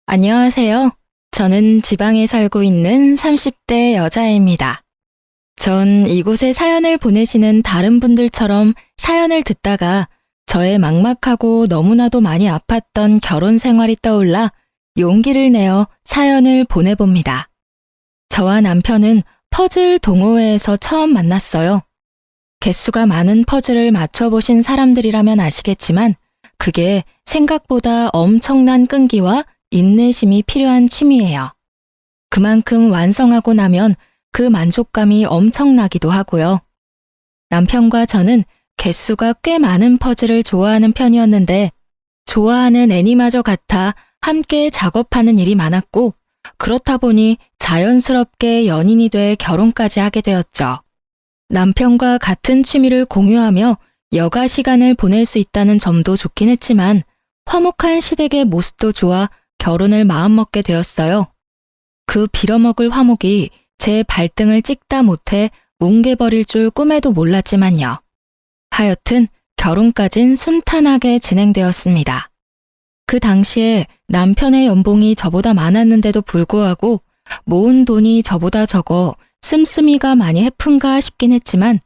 안녕하세요. 저는 지방에 살고 있는 30대 여자입니다. 전 이곳에 사연을 보내시는 다른 분들처럼 사연을 듣다가 저의 막막하고 너무나도 많이 아팠던 결혼 생활이 떠올라 용기를 내어 사연을 보내봅니다. 저와 남편은 퍼즐 동호회에서 처음 만났어요. 개수가 많은 퍼즐을 맞춰보신 사람들이라면 아시겠지만 그게 생각보다 엄청난 끈기와 인내심이 필요한 취미예요. 그만큼 완성하고 나면 그 만족감이 엄청나기도 하고요. 남편과 저는 개수가 꽤 많은 퍼즐을 좋아하는 편이었는데 좋아하는 애니마저 같아 함께 작업하는 일이 많았고 그렇다 보니 자연스럽게 연인이 돼 결혼까지 하게 되었죠. 남편과 같은 취미를 공유하며 여가 시간을 보낼 수 있다는 점도 좋긴 했지만 화목한 시댁의 모습도 좋아 결혼을 마음먹게 되었어요. 그 빌어먹을 화목이 제 발등을 찍다 못해 뭉개버릴 줄 꿈에도 몰랐지만요. 하여튼 결혼까진 순탄하게 진행되었습니다. 그 당시에 남편의 연봉이 저보다 많았는데도 불구하고 모은 돈이 저보다 적어 씀씀이가 많이 해픈가 싶긴 했지만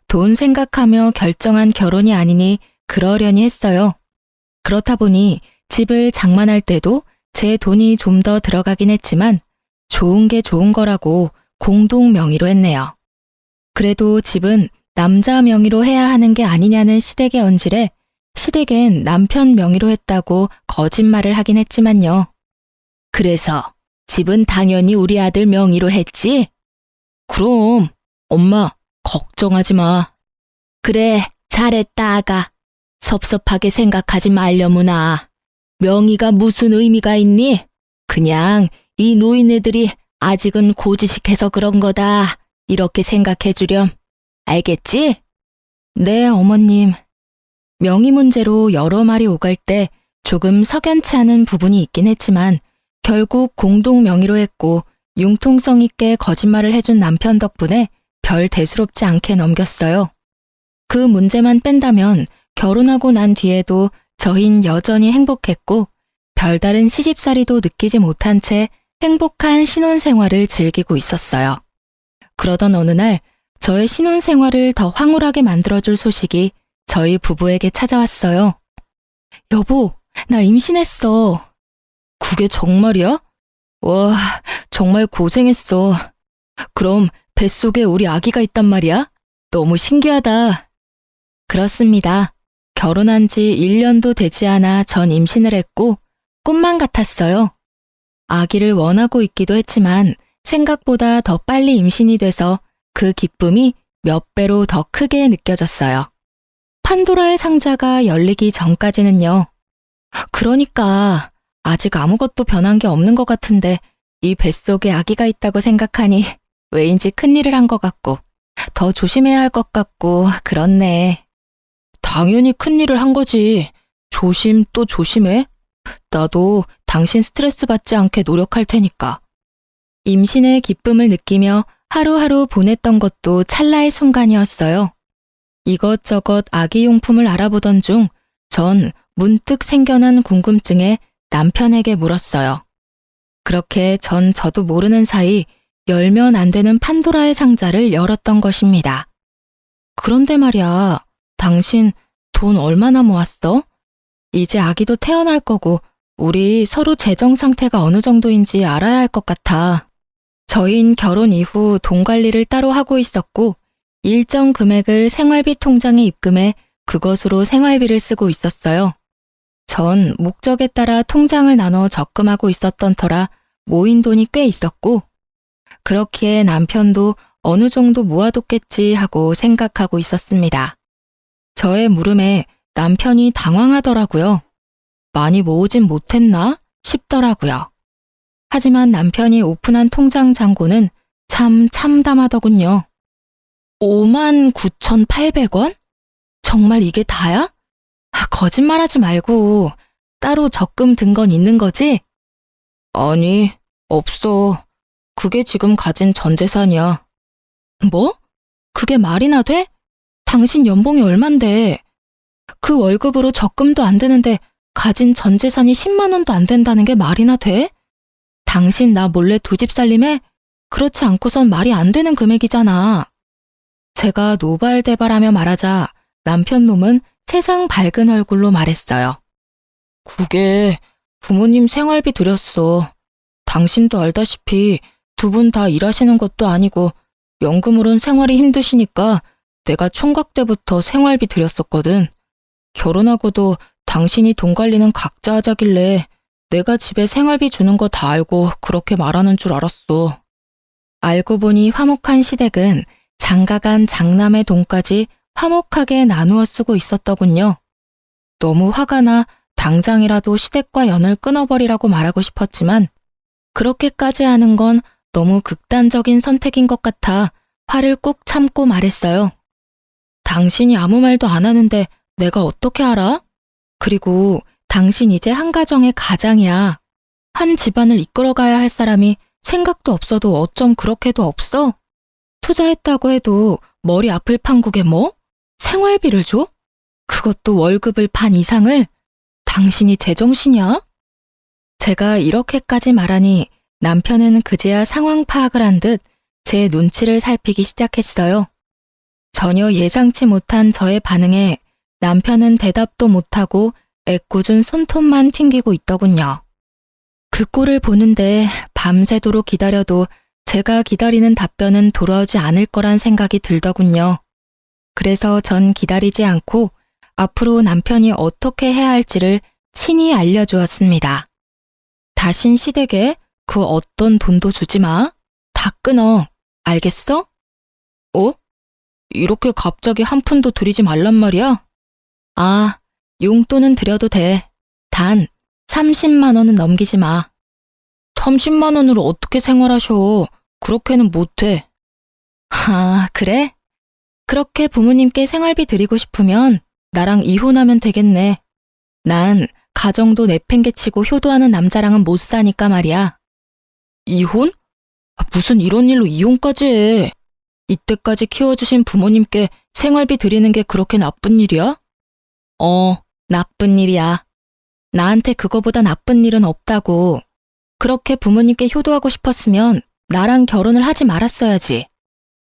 돈 생각하며 결정한 결혼이 아니니 그러려니 했어요. 그렇다 보니 집을 장만할 때도 제 돈이 좀 더 들어가긴 했지만 좋은 게 좋은 거라고 공동 명의로 했네요. 그래도 집은 남자 명의로 해야 하는 게 아니냐는 시댁의 언질에 시댁엔 남편 명의로 했다고 거짓말을 하긴 했지만요. 그래서 집은 당연히 우리 아들 명의로 했지? 그럼 엄마 걱정하지 마. 그래 잘했다 아가. 섭섭하게 생각하지 말려무나. 명의가 무슨 의미가 있니? 그냥 이 노인네들이 아직은 고지식해서 그런 거다. 이렇게 생각해 주렴. 알겠지? 네, 어머님. 명의 문제로 여러 말이 오갈 때 조금 석연치 않은 부분이 있긴 했지만 결국 공동 명의로 했고 융통성 있게 거짓말을 해준 남편 덕분에 별 대수롭지 않게 넘겼어요. 그 문제만 뺀다면 결혼하고 난 뒤에도 저흰 여전히 행복했고 별다른 시집살이도 느끼지 못한 채 행복한 신혼생활을 즐기고 있었어요. 그러던 어느 날 저의 신혼생활을 더 황홀하게 만들어줄 소식이 저희 부부에게 찾아왔어요. 여보, 나 임신했어. 그게 정말이야? 와, 정말 고생했어. 그럼 뱃속에 우리 아기가 있단 말이야? 너무 신기하다. 그렇습니다. 결혼한 지 1년도 되지 않아 전 임신을 했고 꿈만 같았어요. 아기를 원하고 있기도 했지만 생각보다 더 빨리 임신이 돼서 그 기쁨이 몇 배로 더 크게 느껴졌어요. 판도라의 상자가 열리기 전까지는요. 그러니까 아직 아무것도 변한 게 없는 것 같은데 이 뱃속에 아기가 있다고 생각하니 왜인지 큰일을 한 것 같고 더 조심해야 할 것 같고 그렇네. 당연히 큰일을 한 거지. 조심 또 조심해. 나도 당신 스트레스 받지 않게 노력할 테니까. 임신의 기쁨을 느끼며 하루하루 보냈던 것도 찰나의 순간이었어요. 이것저것 아기용품을 알아보던 중 전 문득 생겨난 궁금증에 남편에게 물었어요. 그렇게 저도 모르는 사이 열면 안 되는 판도라의 상자를 열었던 것입니다. 그런데 말이야, 당신 돈 얼마나 모았어? 이제 아기도 태어날 거고 우리 서로 재정 상태가 어느 정도인지 알아야 할 것 같아. 저희는 결혼 이후 돈 관리를 따로 하고 있었고 일정 금액을 생활비 통장에 입금해 그것으로 생활비를 쓰고 있었어요. 전 목적에 따라 통장을 나눠 적금하고 있었던 터라 모인 돈이 꽤 있었고 그렇기에 남편도 어느 정도 모아뒀겠지 하고 생각하고 있었습니다. 저의 물음에 남편이 당황하더라고요. 많이 모으진 못했나 싶더라고요. 하지만 남편이 오픈한 통장 잔고는 참 참담하더군요. 59,800원? 정말 이게 다야? 거짓말하지 말고 따로 적금 든 건 있는 거지? 아니, 없어. 그게 지금 가진 전 재산이야. 뭐? 그게 말이나 돼? 당신 연봉이 얼만데? 그 월급으로 적금도 안 되는데 가진 전 재산이 10만 원도 안 된다는 게 말이나 돼? 당신 나 몰래 두 집 살림해? 그렇지 않고선 말이 안 되는 금액이잖아. 제가 노발대발하며 말하자 남편 놈은 세상 밝은 얼굴로 말했어요. 그게 부모님 생활비 들였어. 당신도 알다시피 두 분 다 일하시는 것도 아니고 연금으론 생활이 힘드시니까 내가 총각 때부터 생활비 들였었거든. 결혼하고도 당신이 돈 관리는 각자 하자길래 내가 집에 생활비 주는 거 다 알고 그렇게 말하는 줄 알았어. 알고 보니 화목한 시댁은 장가간 장남의 돈까지 화목하게 나누어 쓰고 있었더군요. 너무 화가 나 당장이라도 시댁과 연을 끊어버리라고 말하고 싶었지만 그렇게까지 하는 건 너무 극단적인 선택인 것 같아 화를 꾹 참고 말했어요. 당신이 아무 말도 안 하는데 내가 어떻게 알아? 그리고 당신 이제 한 가정의 가장이야. 한 집안을 이끌어가야 할 사람이 생각도 없어도 어쩜 그렇게도 없어? 투자했다고 해도 머리 아플 판국에 뭐? 생활비를 줘? 그것도 월급을 반 이상을? 당신이 제정신이야? 제가 이렇게까지 말하니 남편은 그제야 상황 파악을 한 듯 제 눈치를 살피기 시작했어요. 전혀 예상치 못한 저의 반응에 남편은 대답도 못하고 애꿎은 손톱만 튕기고 있더군요. 그 꼴을 보는데 밤새도록 기다려도 제가 기다리는 답변은 돌아오지 않을 거란 생각이 들더군요. 그래서 전 기다리지 않고 앞으로 남편이 어떻게 해야 할지를 친히 알려주었습니다. 다신 시댁에 그 어떤 돈도 주지 마. 다 끊어. 알겠어? 어? 이렇게 갑자기 한 푼도 드리지 말란 말이야? 아, 용돈은 드려도 돼. 단 30만 원은 넘기지 마. 30만 원으로 어떻게 생활하셔? 그렇게는 못해. 아, 그래? 그렇게 부모님께 생활비 드리고 싶으면 나랑 이혼하면 되겠네. 난 가정도 내팽개치고 효도하는 남자랑은 못 사니까 말이야. 이혼? 무슨 이런 일로 이혼까지 해. 이때까지 키워주신 부모님께 생활비 드리는 게 그렇게 나쁜 일이야? 나쁜 일이야. 나한테 그거보다 나쁜 일은 없다고. 그렇게 부모님께 효도하고 싶었으면 나랑 결혼을 하지 말았어야지.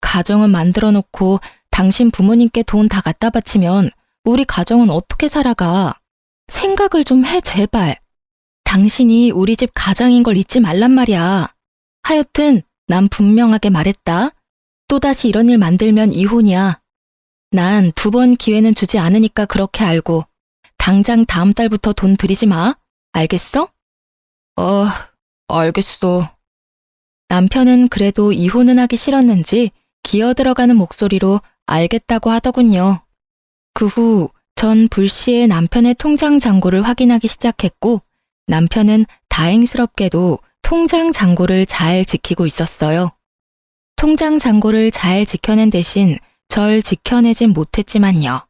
가정은 만들어 놓고 당신 부모님께 돈 다 갖다 바치면 우리 가정은 어떻게 살아가? 생각을 좀 해, 제발. 당신이 우리 집 가장인 걸 잊지 말란 말이야. 하여튼 난 분명하게 말했다. 또다시 이런 일 만들면 이혼이야. 난 2번 기회는 주지 않으니까 그렇게 알고 당장 다음 달부터 돈 들이지 마. 알겠어? 알겠어. 남편은 그래도 이혼은 하기 싫었는지 기어들어가는 목소리로 알겠다고 하더군요. 그 후 전 불시에 남편의 통장 잔고를 확인하기 시작했고 남편은 다행스럽게도 통장 잔고를 잘 지키고 있었어요. 통장 잔고를 잘 지켜낸 대신 절 지켜내진 못했지만요.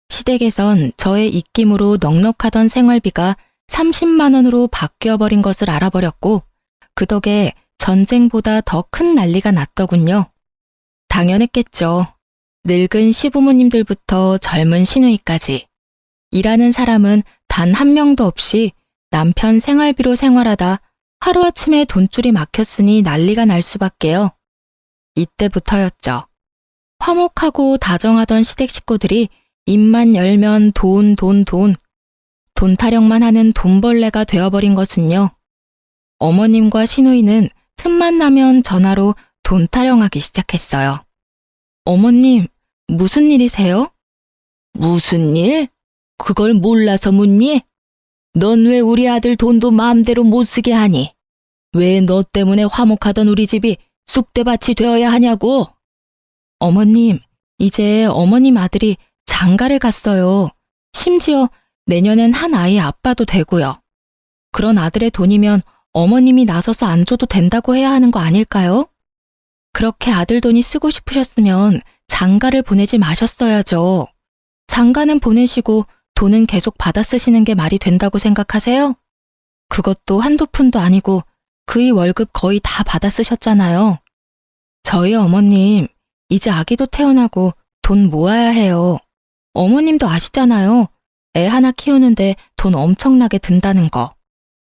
시댁에선 저의 입김으로 넉넉하던 생활비가 30만 원으로 바뀌어버린 것을 알아버렸고 그 덕에 전쟁보다 더 큰 난리가 났더군요. 당연했겠죠. 늙은 시부모님들부터 젊은 시누이까지. 일하는 사람은 단 한 명도 없이 남편 생활비로 생활하다 하루아침에 돈줄이 막혔으니 난리가 날 수밖에요. 이때부터였죠. 화목하고 다정하던 시댁 식구들이 입만 열면 돈 타령만 하는 돈벌레가 되어버린 것은요. 어머님과 시누이는 틈만 나면 전화로 돈 타령하기 시작했어요. 어머님, 무슨 일이세요? 무슨 일? 그걸 몰라서 묻니? 넌 왜 우리 아들 돈도 마음대로 못 쓰게 하니? 왜 너 때문에 화목하던 우리 집이 쑥대밭이 되어야 하냐고? 어머님, 이제 어머님 아들이 장가를 갔어요. 심지어 내년엔 한 아이 아빠도 되고요. 그런 아들의 돈이면 어머님이 나서서 안 줘도 된다고 해야 하는 거 아닐까요? 그렇게 아들 돈이 쓰고 싶으셨으면 장가를 보내지 마셨어야죠. 장가는 보내시고 돈은 계속 받아 쓰시는 게 말이 된다고 생각하세요? 그것도 한두 푼도 아니고 그의 월급 거의 다 받아 쓰셨잖아요. 저희 어머님, 이제 아기도 태어나고 돈 모아야 해요. 어머님도 아시잖아요. 애 하나 키우는데 돈 엄청나게 든다는 거.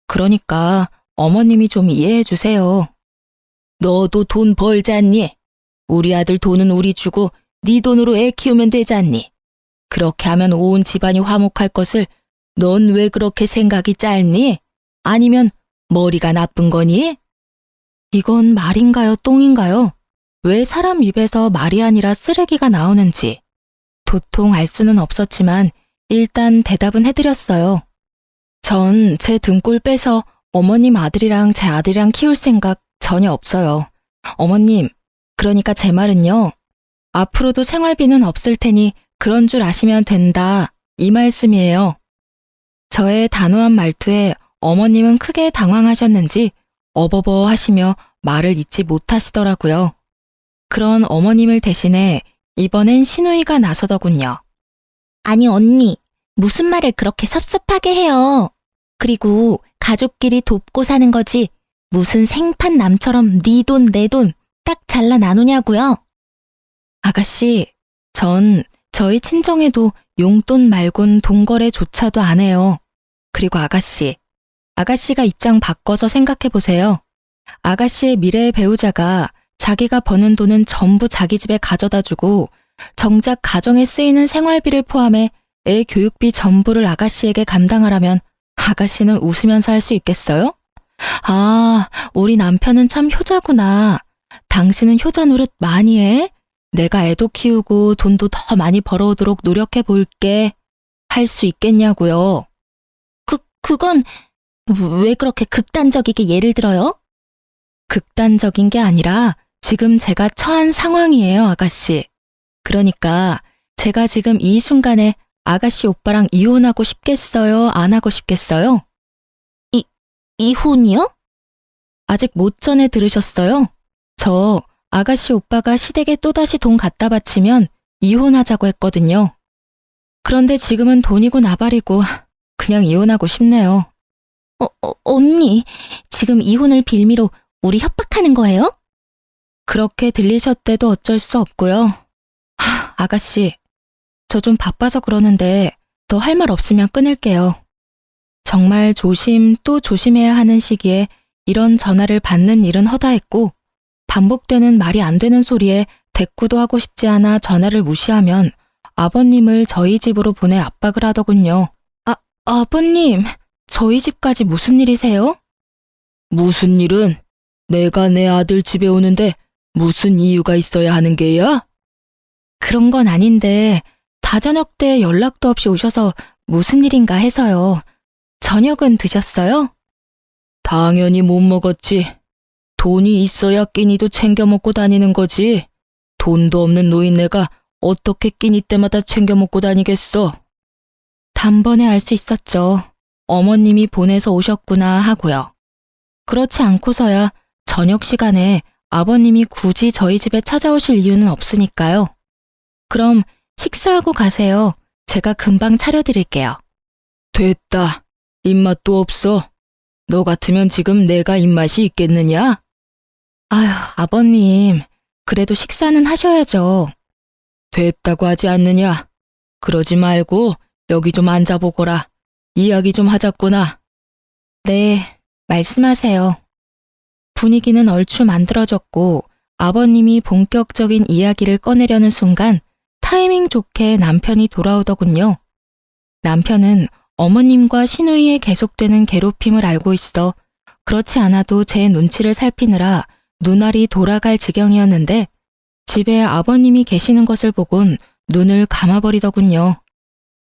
그러니까 어머님이 좀 이해해 주세요. 너도 돈 벌잖니? 우리 아들 돈은 우리 주고 네 돈으로 애 키우면 되잖니? 그렇게 하면 온 집안이 화목할 것을 넌 왜 그렇게 생각이 짧니? 아니면 머리가 나쁜 거니? 이건 말인가요, 똥인가요? 왜 사람 입에서 말이 아니라 쓰레기가 나오는지 도통 알 수는 없었지만 일단 대답은 해드렸어요. 전 제 등골 빼서 어머님 아들이랑 제 아들이랑 키울 생각 전혀 없어요. 어머님, 그러니까 제 말은요. 앞으로도 생활비는 없을 테니 그런 줄 아시면 된다. 이 말씀이에요. 저의 단호한 말투에 어머님은 크게 당황하셨는지 어버버 하시며 말을 잇지 못하시더라고요. 그런 어머님을 대신해 이번엔 시누이가 나서더군요. 아니 언니, 무슨 말을 그렇게 섭섭하게 해요. 그리고 가족끼리 돕고 사는 거지 무슨 생판 남처럼 네 돈 내 돈 딱 잘라 나누냐고요. 아가씨, 전 저희 친정에도 용돈 말곤 돈거래조차도 안 해요. 그리고 아가씨가 입장 바꿔서 생각해보세요. 아가씨의 미래의 배우자가 자기가 버는 돈은 전부 자기 집에 가져다주고 정작 가정에 쓰이는 생활비를 포함해 애 교육비 전부를 아가씨에게 감당하라면 아가씨는 웃으면서 할 수 있겠어요? 아, 우리 남편은 참 효자구나. 당신은 효자 노릇 많이 해? 내가 애도 키우고 돈도 더 많이 벌어오도록 노력해 볼게. 할 수 있겠냐고요. 그건 왜 그렇게 극단적이게 예를 들어요? 극단적인 게 아니라 지금 제가 처한 상황이에요, 아가씨. 그러니까 제가 지금 이 순간에 아가씨 오빠랑 이혼하고 싶겠어요? 안 하고 싶겠어요? 이혼이요? 아직 못 전에 들으셨어요? 저 아가씨 오빠가 시댁에 또다시 돈 갖다 바치면 이혼하자고 했거든요. 그런데 지금은 돈이고 나발이고 그냥 이혼하고 싶네요. 언니, 지금 이혼을 빌미로 우리 협박하는 거예요? 그렇게 들리셨대도 어쩔 수 없고요. 아가씨, 저 좀 바빠서 그러는데 더 할 말 없으면 끊을게요. 정말 조심 또 조심해야 하는 시기에 이런 전화를 받는 일은 허다했고 반복되는 말이 안 되는 소리에 대꾸도 하고 싶지 않아 전화를 무시하면 아버님을 저희 집으로 보내 압박을 하더군요. 아버님, 저희 집까지 무슨 일이세요? 무슨 일은? 내가 내 아들 집에 오는데 무슨 이유가 있어야 하는 게야? 그런 건 아닌데 다저녁 때 연락도 없이 오셔서 무슨 일인가 해서요. 저녁은 드셨어요? 당연히 못 먹었지. 돈이 있어야 끼니도 챙겨 먹고 다니는 거지. 돈도 없는 노인네가 어떻게 끼니 때마다 챙겨 먹고 다니겠어? 단번에 알 수 있었죠. 어머님이 보내서 오셨구나 하고요. 그렇지 않고서야 저녁 시간에 아버님이 굳이 저희 집에 찾아오실 이유는 없으니까요. 그럼 식사하고 가세요. 제가 금방 차려드릴게요. 됐다. 입맛도 없어. 너 같으면 지금 내가 입맛이 있겠느냐? 아휴, 아버님. 그래도 식사는 하셔야죠. 됐다고 하지 않느냐? 그러지 말고 여기 좀 앉아보거라. 이야기 좀 하자꾸나. 네, 말씀하세요. 분위기는 얼추 만들어졌고 아버님이 본격적인 이야기를 꺼내려는 순간 타이밍 좋게 남편이 돌아오더군요. 남편은 어머님과 시누이의 계속되는 괴롭힘을 알고 있어 그렇지 않아도 제 눈치를 살피느라 눈알이 돌아갈 지경이었는데 집에 아버님이 계시는 것을 보곤 눈을 감아버리더군요.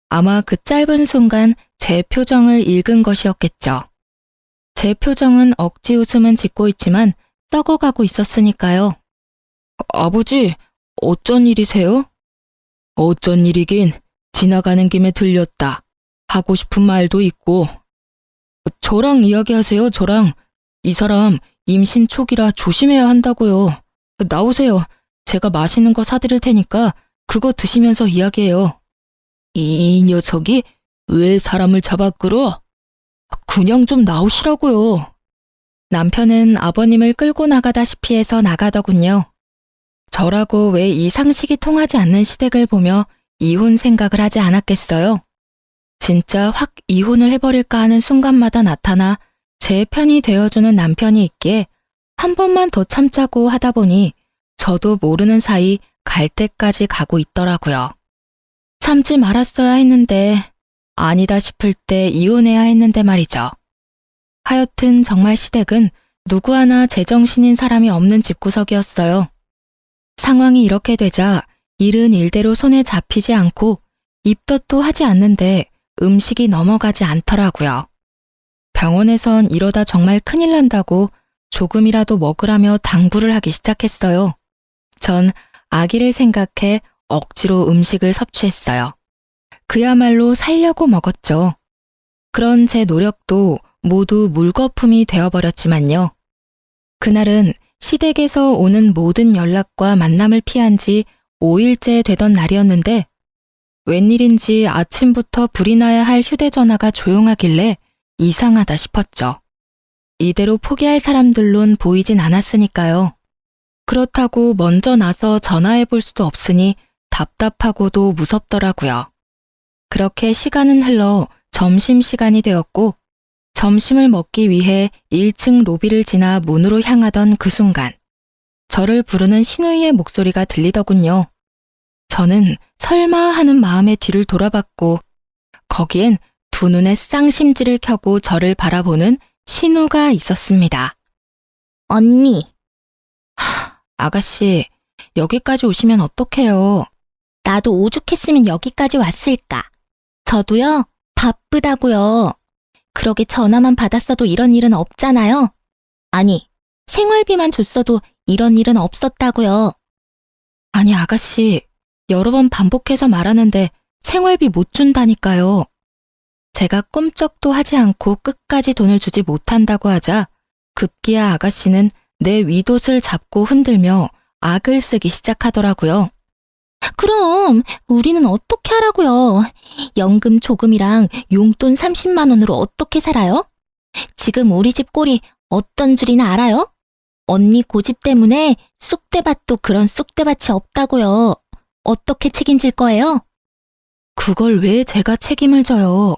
아마 그 짧은 순간 제 표정을 읽은 것이었겠죠. 제 표정은 억지 웃음은 짓고 있지만 썩어가고 있었으니까요. 아버지, 어쩐 일이세요? 어쩐 일이긴 지나가는 김에 들렸다. 하고 싶은 말도 있고. 저랑 이야기하세요, 저랑. 이 사람 임신 초기라 조심해야 한다고요. 나오세요. 제가 맛있는 거 사드릴 테니까 그거 드시면서 이야기해요. 이 녀석이 왜 사람을 잡아 끌어? 그냥 좀 나오시라고요. 남편은 아버님을 끌고 나가다시피 해서 나가더군요. 저라고 왜 이 상식이 통하지 않는 시댁을 보며 이혼 생각을 하지 않았겠어요? 진짜 확 이혼을 해버릴까 하는 순간마다 나타나 제 편이 되어주는 남편이 있기에 한 번만 더 참자고 하다 보니 저도 모르는 사이 갈 때까지 가고 있더라고요. 참지 말았어야 했는데, 아니다 싶을 때 이혼해야 했는데 말이죠. 하여튼 정말 시댁은 누구 하나 제정신인 사람이 없는 집구석이었어요. 상황이 이렇게 되자 일은 일대로 손에 잡히지 않고 입덧도 하지 않는데 음식이 넘어가지 않더라고요. 병원에선 이러다 정말 큰일 난다고 조금이라도 먹으라며 당부를 하기 시작했어요. 전 아기를 생각해 억지로 음식을 섭취했어요. 그야말로 살려고 먹었죠. 그런 제 노력도 모두 물거품이 되어버렸지만요. 그날은 시댁에서 오는 모든 연락과 만남을 피한 지 5일째 되던 날이었는데 웬일인지 아침부터 불이 나야 할 휴대전화가 조용하길래 이상하다 싶었죠. 이대로 포기할 사람들론 보이진 않았으니까요. 그렇다고 먼저 나서 전화해 볼 수도 없으니 답답하고도 무섭더라고요. 그렇게 시간은 흘러 점심시간이 되었고 점심을 먹기 위해 1층 로비를 지나 문으로 향하던 그 순간 저를 부르는 신우이의 목소리가 들리더군요. 저는 설마 하는 마음에 뒤를 돌아봤고 거기엔 두 눈에 쌍심지를 켜고 저를 바라보는 신우가 있었습니다. 언니, 아가씨, 여기까지 오시면 어떡해요? 나도 오죽했으면 여기까지 왔을까? 저도요, 바쁘다고요. 그러게 전화만 받았어도 이런 일은 없잖아요. 아니, 생활비만 줬어도 이런 일은 없었다고요. 아니, 아가씨, 여러 번 반복해서 말하는데 생활비 못 준다니까요. 제가 꿈쩍도 하지 않고 끝까지 돈을 주지 못한다고 하자 급기야 아가씨는 내 윗옷을 잡고 흔들며 악을 쓰기 시작하더라고요. 그럼 우리는 어떻게 하라고요? 연금 조금이랑 용돈 30만 원으로 어떻게 살아요? 지금 우리 집 꼴이 어떤 줄이나 알아요? 언니 고집 때문에 쑥대밭도 그런 쑥대밭이 없다고요. 어떻게 책임질 거예요? 그걸 왜 제가 책임을 져요?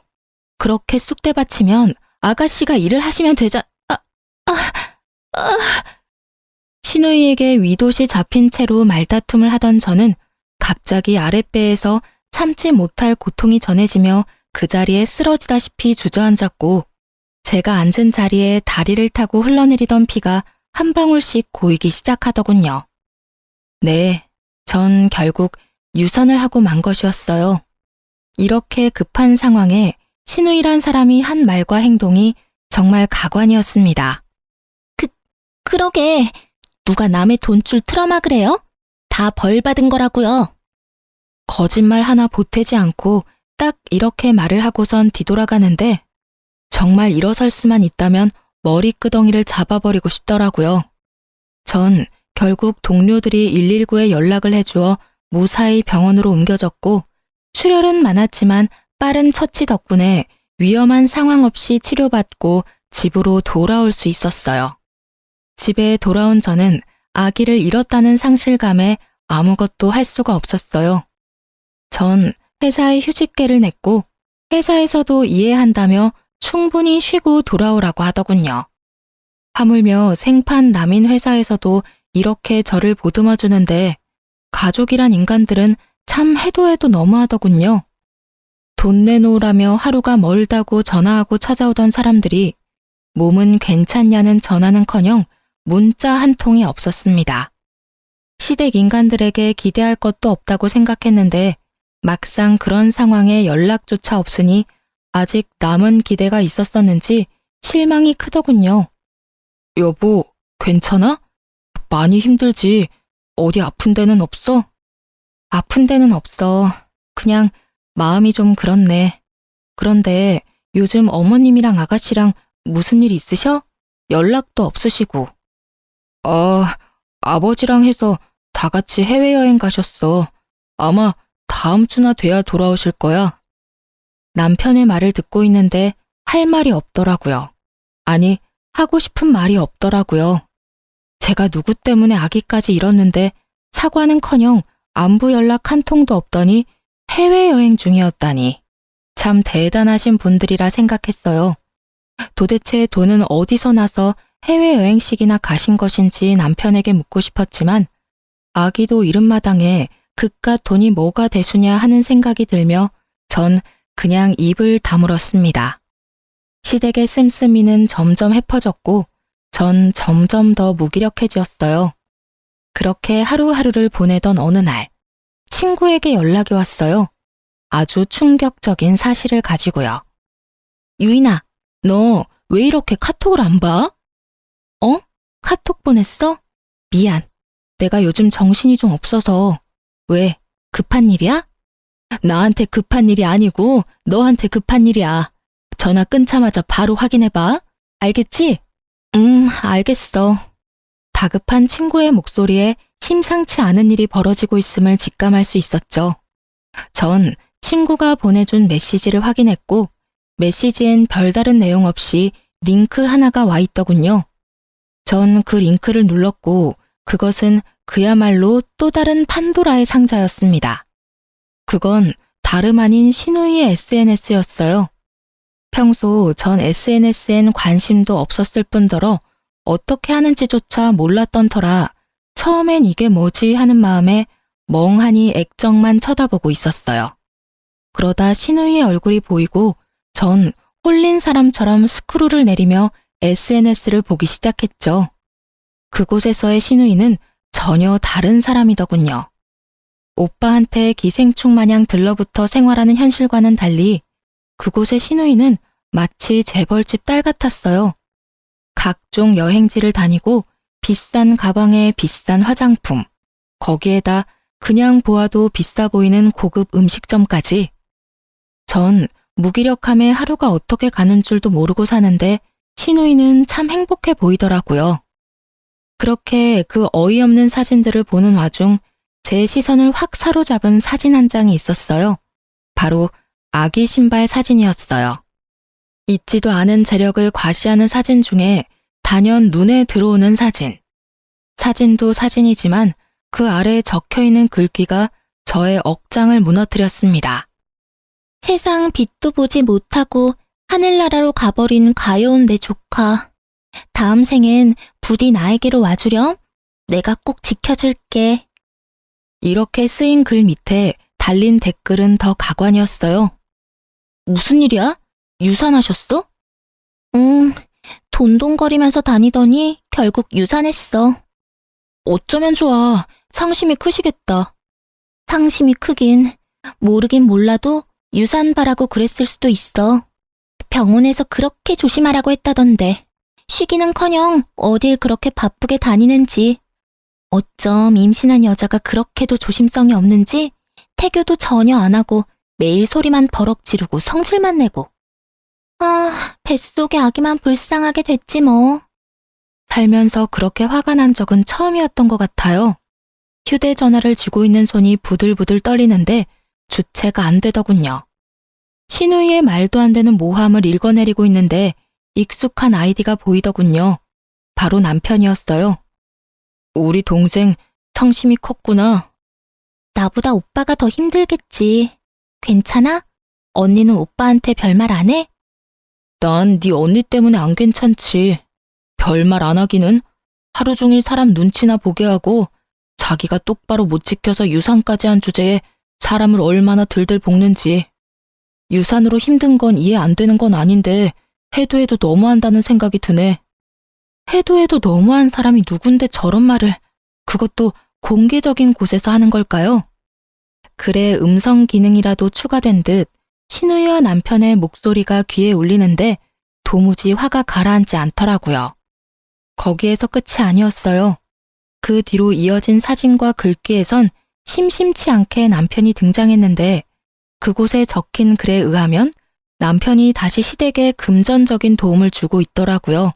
그렇게 쑥대밭이면 아가씨가 일을 하시면 되자... 신우이에게 윗옷이 잡힌 채로 말다툼을 하던 저는 갑자기 아랫배에서 참지 못할 고통이 전해지며 그 자리에 쓰러지다시피 주저앉았고 제가 앉은 자리에 다리를 타고 흘러내리던 피가 한 방울씩 고이기 시작하더군요. 네, 전 결국 유산을 하고 만 것이었어요. 이렇게 급한 상황에 신우이란 사람이 한 말과 행동이 정말 가관이었습니다. 그러게, 누가 남의 돈줄 틀어막으래요? 다 벌 받은 거라고요. 거짓말 하나 보태지 않고 딱 이렇게 말을 하고선 뒤돌아가는데 정말 일어설 수만 있다면 머리끄덩이를 잡아버리고 싶더라고요. 전 결국 동료들이 119에 연락을 해주어 무사히 병원으로 옮겨졌고 출혈은 많았지만 빠른 처치 덕분에 위험한 상황 없이 치료받고 집으로 돌아올 수 있었어요. 집에 돌아온 저는 아기를 잃었다는 상실감에 아무것도 할 수가 없었어요. 전 회사에 휴직계를 냈고 회사에서도 이해한다며 충분히 쉬고 돌아오라고 하더군요. 하물며 생판 남인 회사에서도 이렇게 저를 보듬어 주는데 가족이란 인간들은 참 해도 해도 너무하더군요. 돈 내놓으라며 하루가 멀다고 전화하고 찾아오던 사람들이 몸은 괜찮냐는 전화는커녕 문자 한 통이 없었습니다. 시댁 인간들에게 기대할 것도 없다고 생각했는데 막상 그런 상황에 연락조차 없으니 아직 남은 기대가 있었었는지 실망이 크더군요. 여보, 괜찮아? 많이 힘들지? 어디 아픈 데는 없어? 아픈 데는 없어. 그냥 마음이 좀 그렇네. 그런데 요즘 어머님이랑 아가씨랑 무슨 일 있으셔? 연락도 없으시고. 아버지랑 해서 다 같이 해외여행 가셨어. 아마 다음 주나 돼야 돌아오실 거야. 남편의 말을 듣고 있는데 할 말이 없더라고요. 아니, 하고 싶은 말이 없더라고요. 제가 누구 때문에 아기까지 잃었는데 사과는커녕 안부 연락 한 통도 없더니 해외여행 중이었다니. 참 대단하신 분들이라 생각했어요. 도대체 돈은 어디서 나서 해외여행식이나 가신 것인지 남편에게 묻고 싶었지만 아기도 이른마당에 그깟 돈이 뭐가 대수냐 하는 생각이 들며 전 그냥 입을 다물었습니다. 시댁의 씀씀이는 점점 해퍼졌고 전 점점 더 무기력해지었어요. 그렇게 하루하루를 보내던 어느 날 친구에게 연락이 왔어요. 아주 충격적인 사실을 가지고요. 유인아, 너 왜 이렇게 카톡을 안 봐? 어? 카톡 보냈어? 미안. 내가 요즘 정신이 좀 없어서. 왜? 급한 일이야? 나한테 급한 일이 아니고 너한테 급한 일이야. 전화 끊자마자 바로 확인해봐. 알겠지? 알겠어. 다급한 친구의 목소리에 심상치 않은 일이 벌어지고 있음을 직감할 수 있었죠. 전 친구가 보내준 메시지를 확인했고 메시지엔 별다른 내용 없이 링크 하나가 와 있더군요. 전 그 링크를 눌렀고 그것은 그야말로 또 다른 판도라의 상자였습니다. 그건 다름 아닌 신우이의 SNS였어요. 평소 전 SNS엔 관심도 없었을 뿐더러 어떻게 하는지조차 몰랐던 터라 처음엔 이게 뭐지 하는 마음에 멍하니 액정만 쳐다보고 있었어요. 그러다 신우이의 얼굴이 보이고 전 홀린 사람처럼 스크롤을 내리며 SNS를 보기 시작했죠. 그곳에서의 신우이는 전혀 다른 사람이더군요. 오빠한테 기생충 마냥 들러붙어 생활하는 현실과는 달리 그곳의 신우이는 마치 재벌집 딸 같았어요. 각종 여행지를 다니고 비싼 가방에 비싼 화장품, 거기에다 그냥 보아도 비싸 보이는 고급 음식점까지. 전 무기력함에 하루가 어떻게 가는 줄도 모르고 사는데 신우이는 참 행복해 보이더라고요. 그렇게 그 어이없는 사진들을 보는 와중 제 시선을 확 사로잡은 사진 한 장이 있었어요. 바로 아기 신발 사진이었어요. 있지도 않은 재력을 과시하는 사진 중에 단연 눈에 들어오는 사진. 사진도 사진이지만 그 아래에 적혀있는 글귀가 저의 억장을 무너뜨렸습니다. 세상 빛도 보지 못하고 하늘나라로 가버린 가여운 내 조카. 다음 생엔 부디 나에게로 와주렴. 내가 꼭 지켜줄게. 이렇게 쓰인 글 밑에 달린 댓글은 더 가관이었어요. 무슨 일이야? 유산하셨어? 돈돈거리면서 다니더니 결국 유산했어. 어쩌면 좋아. 상심이 크시겠다. 상심이 크긴 모르긴 몰라도 유산 바라고 그랬을 수도 있어. 병원에서 그렇게 조심하라고 했다던데. 쉬기는커녕 어딜 그렇게 바쁘게 다니는지. 어쩜 임신한 여자가 그렇게도 조심성이 없는지 태교도 전혀 안 하고 매일 소리만 버럭 지르고 성질만 내고. 뱃속의 아기만 불쌍하게 됐지 뭐. 살면서 그렇게 화가 난 적은 처음이었던 것 같아요. 휴대전화를 쥐고 있는 손이 부들부들 떨리는데 주체가 안 되더군요. 신우이의 말도 안 되는 모함을 읽어내리고 있는데 익숙한 아이디가 보이더군요. 바로 남편이었어요. 우리 동생 상심이 컸구나. 나보다 오빠가 더 힘들겠지. 괜찮아? 언니는 오빠한테 별말 안 해? 난 네 언니 때문에 안 괜찮지. 별말 안 하기는 하루 종일 사람 눈치나 보게 하고 자기가 똑바로 못 지켜서 유산까지 한 주제에 사람을 얼마나 들들 볶는지. 유산으로 힘든 건 이해 안 되는 건 아닌데 해도 해도 너무한다는 생각이 드네. 해도 해도 너무한 사람이 누군데 저런 말을, 그것도 공개적인 곳에서 하는 걸까요? 글에 음성 기능이라도 추가된 듯 신우이와 남편의 목소리가 귀에 울리는데 도무지 화가 가라앉지 않더라고요. 거기에서 끝이 아니었어요. 그 뒤로 이어진 사진과 글귀에선 심심치 않게 남편이 등장했는데 그곳에 적힌 글에 의하면 남편이 다시 시댁에 금전적인 도움을 주고 있더라고요.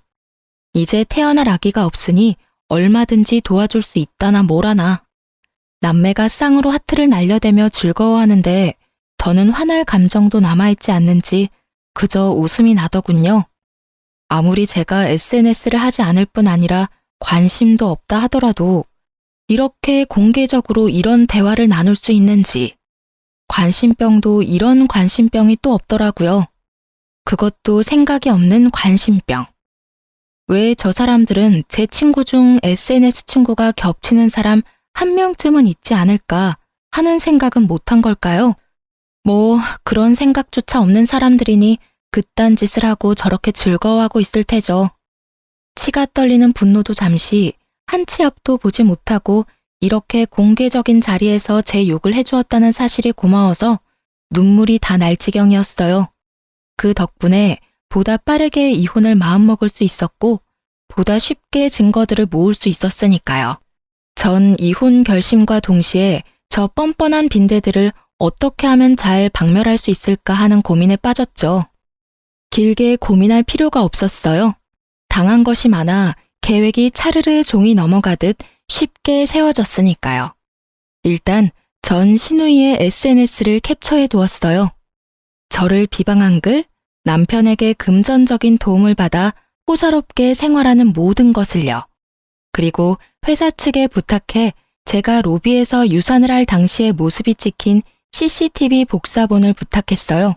이제 태어날 아기가 없으니 얼마든지 도와줄 수 있다나 뭐라나. 남매가 쌍으로 하트를 날려대며 즐거워하는데 더는 화날 감정도 남아있지 않는지 그저 웃음이 나더군요. 아무리 제가 SNS를 하지 않을 뿐 아니라 관심도 없다 하더라도 이렇게 공개적으로 이런 대화를 나눌 수 있는지, 관심병도 이런 관심병이 또 없더라고요. 그것도 생각이 없는 관심병. 왜 저 사람들은 제 친구 중 SNS 친구가 겹치는 사람 한 명쯤은 있지 않을까 하는 생각은 못한 걸까요? 뭐 그런 생각조차 없는 사람들이니 그딴 짓을 하고 저렇게 즐거워하고 있을 테죠. 치가 떨리는 분노도 잠시 한 치 앞도 보지 못하고 이렇게 공개적인 자리에서 제 욕을 해주었다는 사실이 고마워서 눈물이 다 날 지경이었어요. 그 덕분에 보다 빠르게 이혼을 마음먹을 수 있었고 보다 쉽게 증거들을 모을 수 있었으니까요. 전 이혼 결심과 동시에 저 뻔뻔한 빈대들을 어떻게 하면 잘 박멸할 수 있을까 하는 고민에 빠졌죠. 길게 고민할 필요가 없었어요. 당한 것이 많아 계획이 차르르 종이 넘어가듯 쉽게 세워졌으니까요. 일단 전 신우이의 SNS를 캡처해 두었어요. 저를 비방한 글, 남편에게 금전적인 도움을 받아 호사롭게 생활하는 모든 것을요. 그리고 회사 측에 부탁해 제가 로비에서 유산을 할 당시의 모습이 찍힌 CCTV 복사본을 부탁했어요.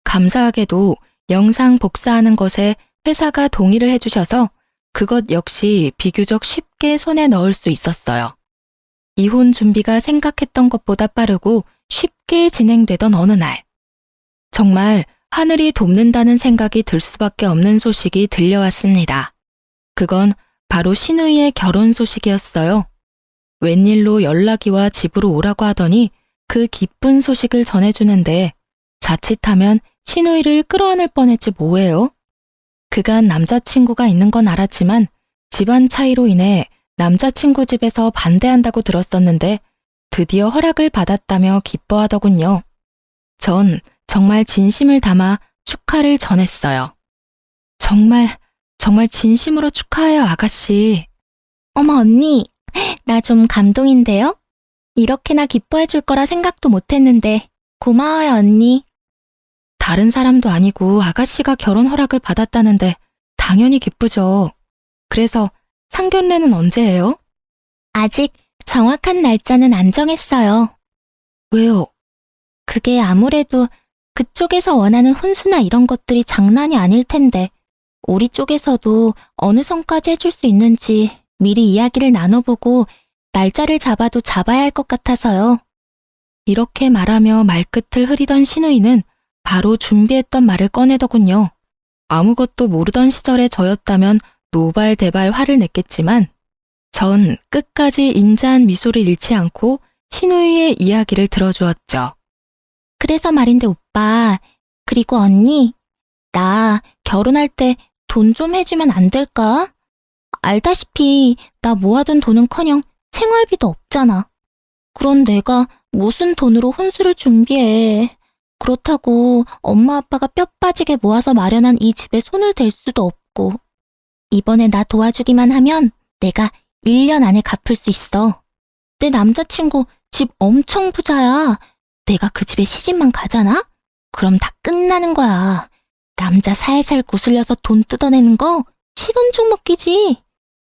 감사하게도 영상 복사하는 것에 회사가 동의를 해주셔서 그것 역시 비교적 쉽게 손에 넣을 수 있었어요. 이혼 준비가 생각했던 것보다 빠르고 쉽게 진행되던 어느 날, 정말 하늘이 돕는다는 생각이 들 수밖에 없는 소식이 들려왔습니다. 그건 바로 신우이의 결혼 소식이었어요. 웬일로 연락이 와 집으로 오라고 하더니 그 기쁜 소식을 전해주는데 자칫하면 신우이를 끌어안을 뻔했지 뭐예요? 그간 남자친구가 있는 건 알았지만 집안 차이로 인해 남자친구 집에서 반대한다고 들었었는데 드디어 허락을 받았다며 기뻐하더군요. 전 정말 진심을 담아 축하를 전했어요. 정말 진심으로 축하해요, 아가씨. 어머, 언니. 나 좀 감동인데요? 이렇게나 기뻐해 줄 거라 생각도 못 했는데 고마워요, 언니. 다른 사람도 아니고 아가씨가 결혼 허락을 받았다는데 당연히 기쁘죠. 그래서 상견례는 언제예요? 아직 정확한 날짜는 안 정했어요. 왜요? 그게 아무래도 그쪽에서 원하는 혼수나 이런 것들이 장난이 아닐 텐데 우리 쪽에서도 어느 선까지 해줄 수 있는지 미리 이야기를 나눠보고 날짜를 잡아도 잡아야 할 것 같아서요. 이렇게 말하며 말끝을 흐리던 신우이는 바로 준비했던 말을 꺼내더군요. 아무것도 모르던 시절의 저였다면 노발대발 화를 냈겠지만 전 끝까지 인자한 미소를 잃지 않고 신우이의 이야기를 들어주었죠. 그래서 말인데 오빠, 그리고 언니, 나 결혼할 때 돈 좀 해주면 안 될까? 알다시피 나 모아둔 돈은커녕 생활비도 없잖아. 그런 내가 무슨 돈으로 혼수를 준비해. 그렇다고 엄마 아빠가 뼈 빠지게 모아서 마련한 이 집에 손을 댈 수도 없고. 이번에 나 도와주기만 하면 내가 1년 안에 갚을 수 있어. 내 남자친구 집 엄청 부자야. 내가 그 집에 시집만 가잖아? 그럼 다 끝나는 거야. 남자 살살 구슬려서 돈 뜯어내는 거 식은 죽 먹기지.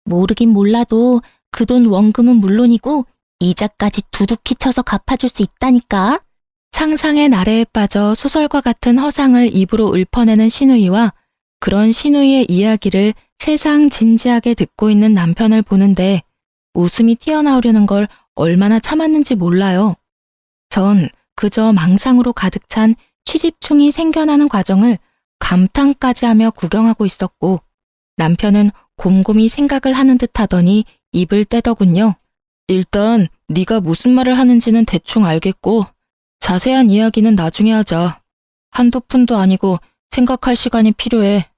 모르긴 몰라도 그 돈 원금은 물론이고 이자까지 두둑히 쳐서 갚아줄 수 있다니까. 상상의 나래에 빠져 소설과 같은 허상을 입으로 읊어내는 신우이와 그런 신우이의 이야기를 세상 진지하게 듣고 있는 남편을 보는데 웃음이 튀어나오려는 걸 얼마나 참았는지 몰라요. 전 그저 망상으로 가득 찬 취집충이 생겨나는 과정을 감탄까지 하며 구경하고 있었고 남편은 곰곰이 생각을 하는 듯 하더니 입을 떼더군요. 일단 네가 무슨 말을 하는지는 대충 알겠고 자세한 이야기는 나중에 하자. 한두 푼도 아니고 생각할 시간이 필요해.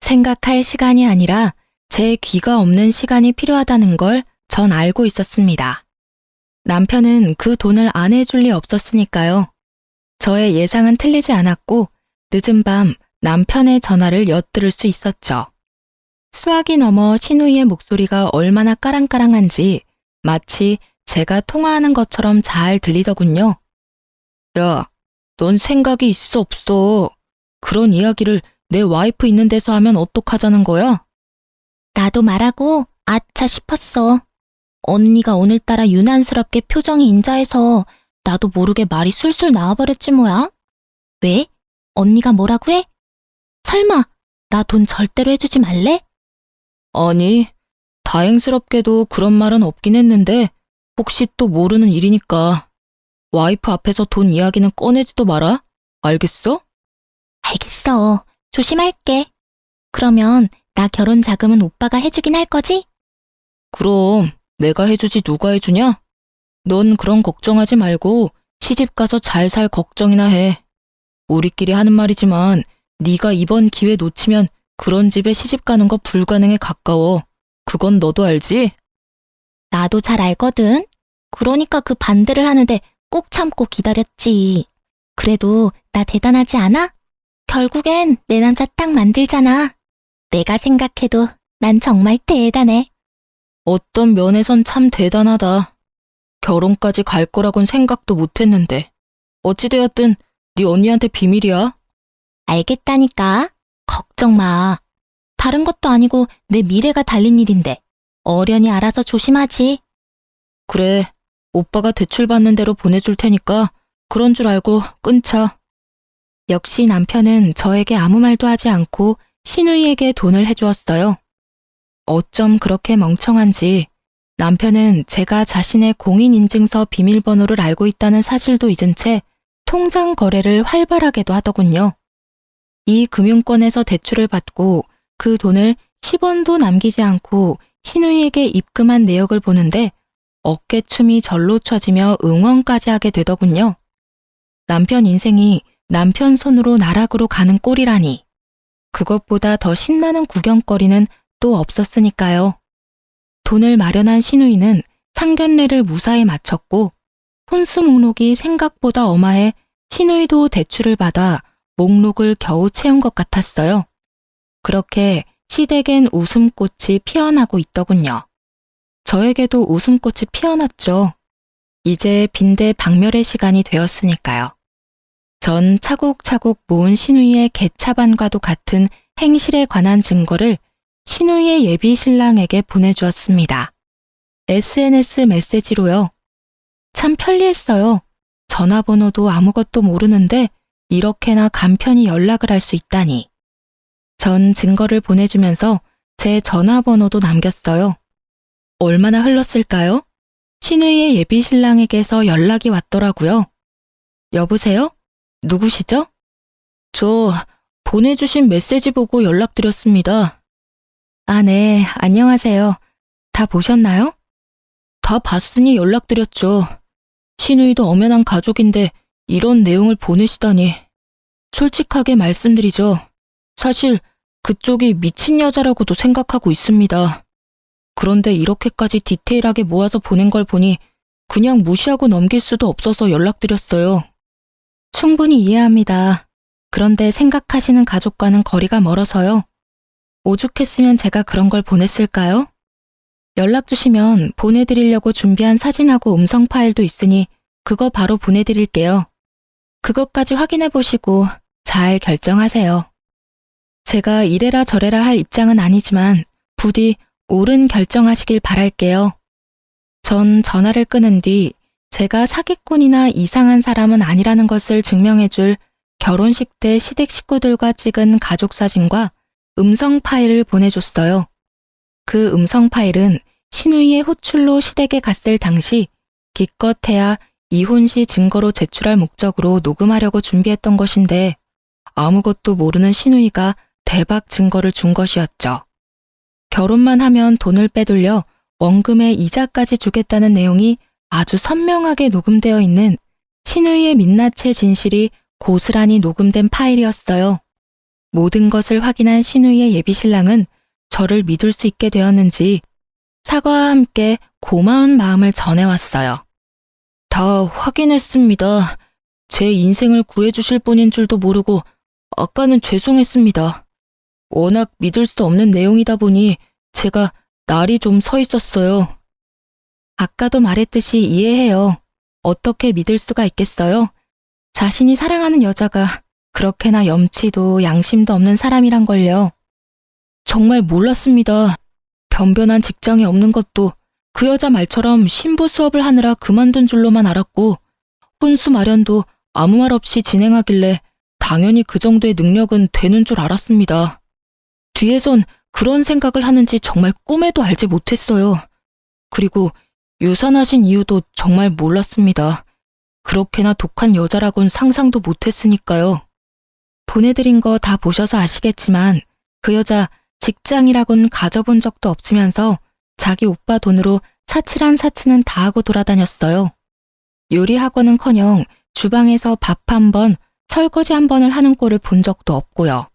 생각할 시간이 아니라 제 귀가 없는 시간이 필요하다는 걸 전 알고 있었습니다. 남편은 그 돈을 안 해줄 리 없었으니까요. 저의 예상은 틀리지 않았고 늦은 밤 남편의 전화를 엿들을 수 있었죠. 수화기 넘어 신우이의 목소리가 얼마나 까랑까랑한지 마치 제가 통화하는 것처럼 잘 들리더군요. 야, 넌 생각이 있어 없어? 그런 이야기를 내 와이프 있는 데서 하면 어떡하자는 거야? 나도 말하고 아차 싶었어. 언니가 오늘따라 유난스럽게 표정이 인자해서 나도 모르게 말이 술술 나와버렸지 뭐야. 왜? 언니가 뭐라고 해? 설마 나 돈 절대로 해주지 말래? 아니, 다행스럽게도 그런 말은 없긴 했는데 혹시 또 모르는 일이니까 와이프 앞에서 돈 이야기는 꺼내지도 마라. 알겠어? 알겠어. 조심할게. 그러면 나 결혼 자금은 오빠가 해주긴 할 거지? 그럼 내가 해주지 누가 해주냐? 넌 그런 걱정하지 말고 시집 가서 잘 살 걱정이나 해. 우리끼리 하는 말이지만 네가 이번 기회 놓치면 그런 집에 시집 가는 거 불가능에 가까워. 그건 너도 알지? 나도 잘 알거든. 그러니까 그 반대를 하는데 꾹 참고 기다렸지. 그래도 나 대단하지 않아? 결국엔 내 남자 딱 만들잖아. 내가 생각해도 난 정말 대단해. 어떤 면에선 참 대단하다. 결혼까지 갈 거라곤 생각도 못했는데. 어찌되었든 네 언니한테 비밀이야. 알겠다니까. 걱정 마. 다른 것도 아니고 내 미래가 달린 일인데 어련히 알아서 조심하지. 그래, 오빠가 대출 받는 대로 보내줄 테니까 그런 줄 알고 끊자. 역시 남편은 저에게 아무 말도 하지 않고 신우이에게 돈을 해주었어요. 어쩜 그렇게 멍청한지 남편은 제가 자신의 공인인증서 비밀번호를 알고 있다는 사실도 잊은 채 통장 거래를 활발하게도 하더군요. 이 금융권에서 대출을 받고 그 돈을 10원도 남기지 않고 신우이에게 입금한 내역을 보는데 어깨춤이 절로 처지며 응원까지 하게 되더군요. 남편 인생이 남편 손으로 나락으로 가는 꼴이라니. 그것보다 더 신나는 구경거리는 또 없었으니까요. 돈을 마련한 신우이는 상견례를 무사히 마쳤고 혼수 목록이 생각보다 어마해 신우이도 대출을 받아 목록을 겨우 채운 것 같았어요. 그렇게 시댁엔 웃음꽃이 피어나고 있더군요. 저에게도 웃음꽃이 피어났죠. 이제 빈대 박멸의 시간이 되었으니까요. 전 차곡차곡 모은 신우이의 개차반과도 같은 행실에 관한 증거를 신우이의 예비 신랑에게 보내주었습니다. SNS 메시지로요. 참 편리했어요. 전화번호도 아무것도 모르는데 이렇게나 간편히 연락을 할 수 있다니. 전 증거를 보내주면서 제 전화번호도 남겼어요. 얼마나 흘렀을까요? 신우이의 예비 신랑에게서 연락이 왔더라고요. 여보세요? 누구시죠? 저 보내주신 메시지 보고 연락드렸습니다. 아, 네, 안녕하세요. 다 보셨나요? 다 봤으니 연락드렸죠. 신우이도 엄연한 가족인데 이런 내용을 보내시다니. 솔직하게 말씀드리죠. 사실 그쪽이 미친 여자라고도 생각하고 있습니다. 그런데 이렇게까지 디테일하게 모아서 보낸 걸 보니 그냥 무시하고 넘길 수도 없어서 연락드렸어요. 충분히 이해합니다. 그런데 생각하시는 가족과는 거리가 멀어서요. 오죽했으면 제가 그런 걸 보냈을까요? 연락 주시면 보내드리려고 준비한 사진하고 음성 파일도 있으니 그거 바로 보내드릴게요. 그것까지 확인해 보시고 잘 결정하세요. 제가 이래라 저래라 할 입장은 아니지만 부디 옳은 결정하시길 바랄게요. 전 전화를 끊은 뒤 제가 사기꾼이나 이상한 사람은 아니라는 것을 증명해줄 결혼식 때 시댁 식구들과 찍은 가족 사진과 음성 파일을 보내줬어요. 그 음성 파일은 신우이의 호출로 시댁에 갔을 당시 기껏해야 이혼 시 증거로 제출할 목적으로 녹음하려고 준비했던 것인데 아무것도 모르는 신우이가 대박 증거를 준 것이었죠. 결혼만 하면 돈을 빼돌려 원금의 이자까지 주겠다는 내용이 아주 선명하게 녹음되어 있는 신우이의 민낯의 진실이 고스란히 녹음된 파일이었어요. 모든 것을 확인한 신우이의 예비신랑은 저를 믿을 수 있게 되었는지 사과와 함께 고마운 마음을 전해왔어요. 다 확인했습니다. 제 인생을 구해주실 분인 줄도 모르고 아까는 죄송했습니다. 워낙 믿을 수 없는 내용이다 보니 제가 날이 좀 서 있었어요. 아까도 말했듯이 이해해요. 어떻게 믿을 수가 있겠어요? 자신이 사랑하는 여자가 그렇게나 염치도 양심도 없는 사람이란 걸요. 정말 몰랐습니다. 변변한 직장이 없는 것도 그 여자 말처럼 신부 수업을 하느라 그만둔 줄로만 알았고 혼수 마련도 아무 말 없이 진행하길래 당연히 그 정도의 능력은 되는 줄 알았습니다. 뒤에선 그런 생각을 하는지 정말 꿈에도 알지 못했어요. 그리고 유산하신 이유도 정말 몰랐습니다. 그렇게나 독한 여자라곤 상상도 못했으니까요. 보내드린 거 다 보셔서 아시겠지만 그 여자 직장이라곤 가져본 적도 없으면서 자기 오빠 돈으로 사치란 사치는 다 하고 돌아다녔어요. 요리학원은커녕 주방에서 밥 한 번, 설거지 한 번을 하는 꼴을 본 적도 없고요.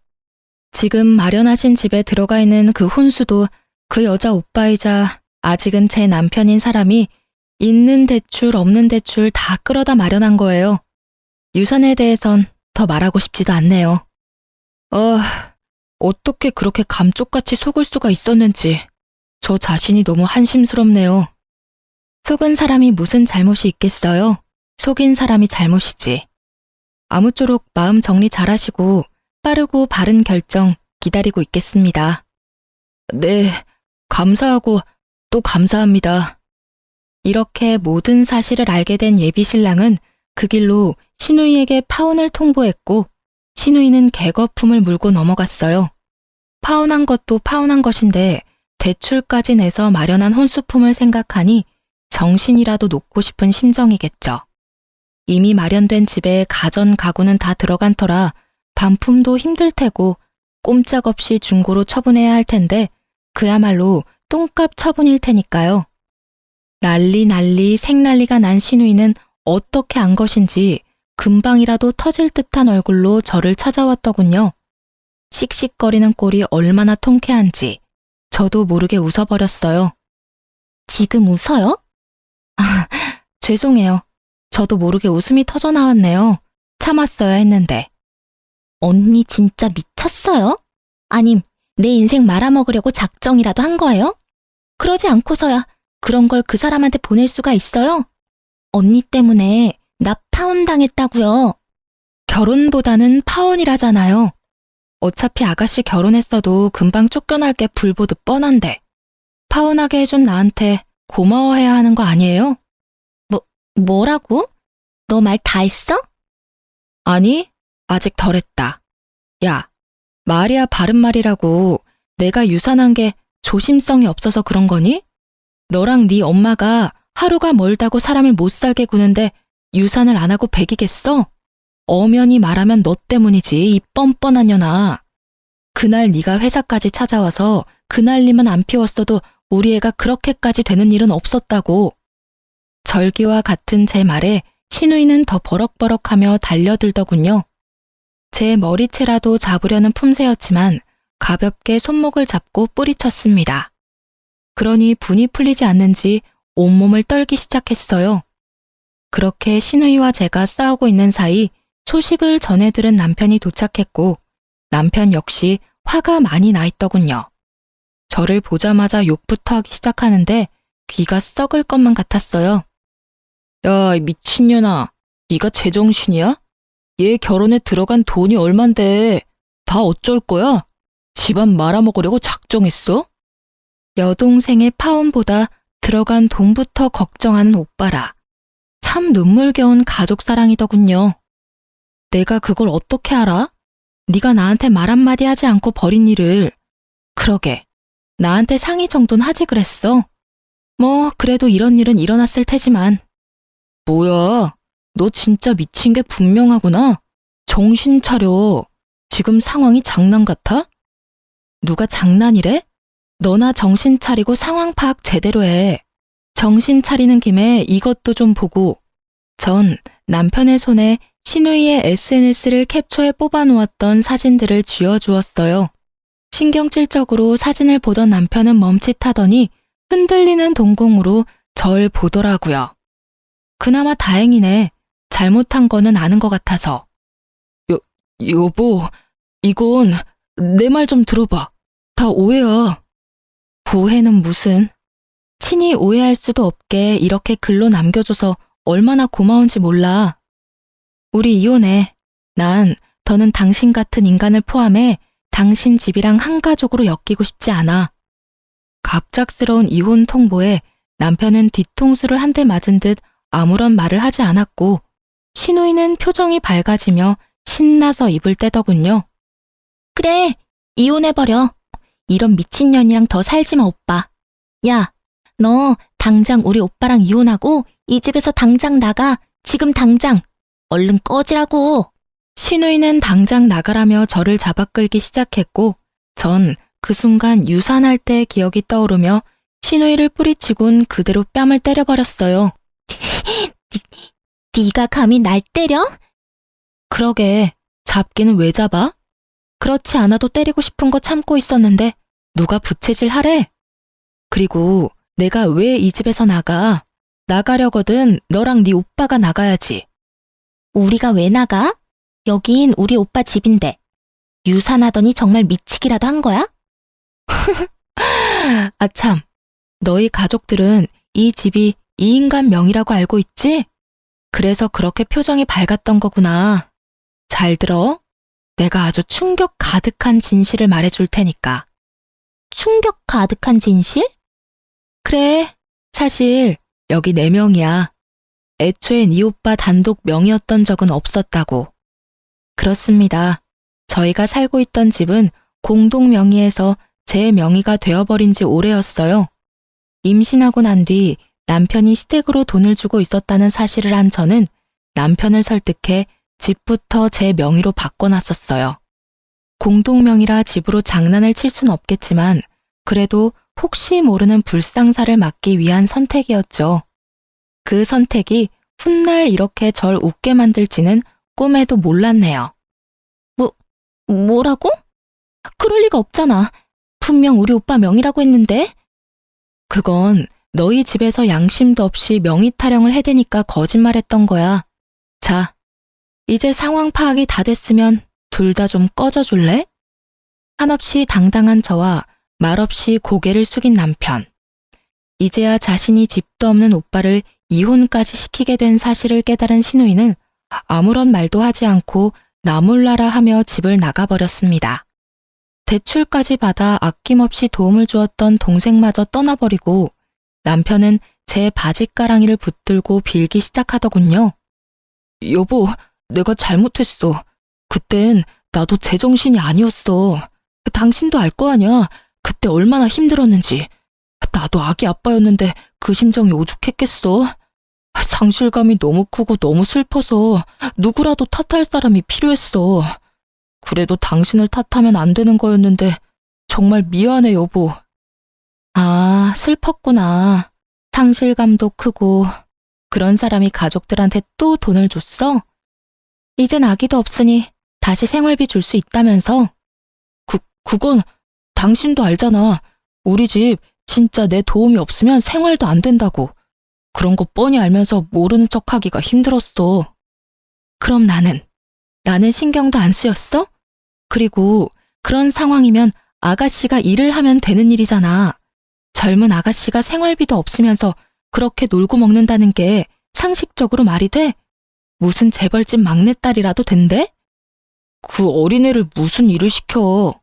지금 마련하신 집에 들어가 있는 그 혼수도 그 여자 오빠이자 아직은 제 남편인 사람이 있는 대출 없는 대출 다 끌어다 마련한 거예요. 유산에 대해선 더 말하고 싶지도 않네요. 어떻게 그렇게 감쪽같이 속을 수가 있었는지 저 자신이 너무 한심스럽네요. 속은 사람이 무슨 잘못이 있겠어요? 속인 사람이 잘못이지. 아무쪼록 마음 정리 잘하시고 빠르고 바른 결정 기다리고 있겠습니다. 네, 감사하고 또 감사합니다. 이렇게 모든 사실을 알게 된 예비 신랑은 그 길로 신우이에게 파혼을 통보했고 신우이는 개거품을 물고 넘어갔어요. 파혼한 것도 파혼한 것인데 대출까지 내서 마련한 혼수품을 생각하니 정신이라도 놓고 싶은 심정이겠죠. 이미 마련된 집에 가전 가구는 다 들어간 터라 반품도 힘들 테고 꼼짝없이 중고로 처분해야 할 텐데 그야말로 똥값 처분일 테니까요. 난리 생난리가 난 신우이는 어떻게 안 것인지 금방이라도 터질 듯한 얼굴로 저를 찾아왔더군요. 씩씩거리는 꼴이 얼마나 통쾌한지 저도 모르게 웃어버렸어요. 지금 웃어요? 죄송해요. 저도 모르게 웃음이 터져나왔네요. 참았어야 했는데. 언니 진짜 미쳤어요? 아님 내 인생 말아먹으려고 작정이라도 한 거예요? 그러지 않고서야 그런 걸 그 사람한테 보낼 수가 있어요? 언니 때문에 나 파혼당했다고요. 결혼보다는 파혼이라잖아요. 어차피 아가씨 결혼했어도 금방 쫓겨날 게 불보듯 뻔한데 파혼하게 해준 나한테 고마워해야 하는 거 아니에요? 뭐라고? 너 말 다 했어? 아니, 아직 덜 했다. 야, 말이야 바른 말이라고 내가 유산한 게 조심성이 없어서 그런 거니? 너랑 네 엄마가 하루가 멀다고 사람을 못 살게 구는데 유산을 안 하고 배기겠어? 엄연히 말하면 너 때문이지, 이 뻔뻔한 년아. 그날 네가 회사까지 찾아와서 그 난리만 안 피웠어도 우리 애가 그렇게까지 되는 일은 없었다고. 절기와 같은 제 말에 신우이는 더 버럭버럭하며 달려들더군요. 제 머리채라도 잡으려는 품새였지만 가볍게 손목을 잡고 뿌리쳤습니다. 그러니 분이 풀리지 않는지 온몸을 떨기 시작했어요. 그렇게 신우이와 제가 싸우고 있는 사이 소식을 전해 들은 남편이 도착했고 남편 역시 화가 많이 나 있더군요. 저를 보자마자 욕부터 하기 시작하는데 귀가 썩을 것만 같았어요. 야, 이 미친년아, 네가 제정신이야? 얘 결혼에 들어간 돈이 얼만데 다 어쩔 거야? 집안 말아먹으려고 작정했어? 여동생의 파혼보다 들어간 돈부터 걱정하는 오빠라. 참 눈물겨운 가족 사랑이더군요. 내가 그걸 어떻게 알아? 네가 나한테 말 한마디 하지 않고 버린 일을. 그러게, 나한테 상의 정도는 하지 그랬어. 뭐 그래도 이런 일은 일어났을 테지만. 뭐야, 너 진짜 미친 게 분명하구나. 정신 차려. 지금 상황이 장난 같아? 누가 장난이래? 너나 정신 차리고 상황 파악 제대로 해. 정신 차리는 김에 이것도 좀 보고. 전 남편의 손에 신우이의 SNS를 캡처해 뽑아놓았던 사진들을 쥐어주었어요. 신경질적으로 사진을 보던 남편은 멈칫하더니 흔들리는 동공으로 절 보더라고요. 그나마 다행이네. 잘못한 거는 아는 것 같아서. 여보, 이건 내 말 좀 들어봐. 다 오해야. 오해는 무슨. 친히 오해할 수도 없게 이렇게 글로 남겨줘서 얼마나 고마운지 몰라. 우리 이혼해. 난 더는 당신 같은 인간을 포함해 당신 집이랑 한 가족으로 엮이고 싶지 않아. 갑작스러운 이혼 통보에 남편은 뒤통수를 한 대 맞은 듯 아무런 말을 하지 않았고 신우이는 표정이 밝아지며 신나서 입을 떼더군요. 그래, 이혼해버려. 이런 미친년이랑 더 살지 마, 오빠. 야, 너 당장 우리 오빠랑 이혼하고 이 집에서 당장 나가. 지금 당장. 얼른 꺼지라고. 신우이는 당장 나가라며 저를 잡아 끌기 시작했고 전 그 순간 유산할 때의 기억이 떠오르며 신우이를 뿌리치곤 그대로 뺨을 때려버렸어요. 네가 감히 날 때려? 그러게, 잡기는 왜 잡아? 그렇지 않아도 때리고 싶은 거 참고 있었는데 누가 부채질 하래? 그리고 내가 왜 이 집에서 나가? 나가려거든 너랑 네 오빠가 나가야지. 우리가 왜 나가? 여긴 우리 오빠 집인데. 유산하더니 정말 미치기라도 한 거야? 아참, 너희 가족들은 이 집이 이 인간 명의라고 알고 있지? 그래서 그렇게 표정이 밝았던 거구나. 잘 들어. 내가 아주 충격 가득한 진실을 말해줄 테니까. 충격 가득한 진실? 그래, 사실 여기 네 명이야. 애초에 네 오빠 단독 명의였던 적은 없었다고. 그렇습니다. 저희가 살고 있던 집은 공동 명의에서 제 명의가 되어버린 지 오래였어요. 임신하고 난 뒤 남편이 시댁으로 돈을 주고 있었다는 사실을 한 저는 남편을 설득해 집부터 제 명의로 바꿔놨었어요. 공동 명의라 집으로 장난을 칠 순 없겠지만 그래도 혹시 모르는 불상사를 막기 위한 선택이었죠. 그 선택이 훗날 이렇게 절 웃게 만들지는 꿈에도 몰랐네요. 뭐라고? 그럴 리가 없잖아. 분명 우리 오빠 명의라고 했는데. 그건 너희 집에서 양심도 없이 명의 타령을 해대니까 거짓말했던 거야. 자, 이제 상황 파악이 다 됐으면 둘 다 좀 꺼져줄래? 한없이 당당한 저와 말없이 고개를 숙인 남편. 이제야 자신이 집도 없는 오빠를 이혼까지 시키게 된 사실을 깨달은 신우이는 아무런 말도 하지 않고 나 몰라라 하며 집을 나가버렸습니다. 대출까지 받아 아낌없이 도움을 주었던 동생마저 떠나버리고 남편은 제 바지가랑이를 붙들고 빌기 시작하더군요. 여보, 내가 잘못했어. 그땐 나도 제정신이 아니었어. 당신도 알 거 아냐. 그때 얼마나 힘들었는지. 나도 아기 아빠였는데 그 심정이 오죽했겠어. 상실감이 너무 크고 너무 슬퍼서 누구라도 탓할 사람이 필요했어. 그래도 당신을 탓하면 안 되는 거였는데 정말 미안해, 여보. 아, 슬펐구나. 상실감도 크고 그런 사람이 가족들한테 또 돈을 줬어? 이젠 아기도 없으니 다시 생활비 줄 수 있다면서? 그건 당신도 알잖아. 우리 집 진짜 내 도움이 없으면 생활도 안 된다고. 그런 거 뻔히 알면서 모르는 척하기가 힘들었어. 그럼 나는 신경도 안 쓰였어? 그리고 그런 상황이면 아가씨가 일을 하면 되는 일이잖아. 젊은 아가씨가 생활비도 없으면서 그렇게 놀고 먹는다는 게 상식적으로 말이 돼? 무슨 재벌집 막내딸이라도 된대? 그 어린애를 무슨 일을 시켜?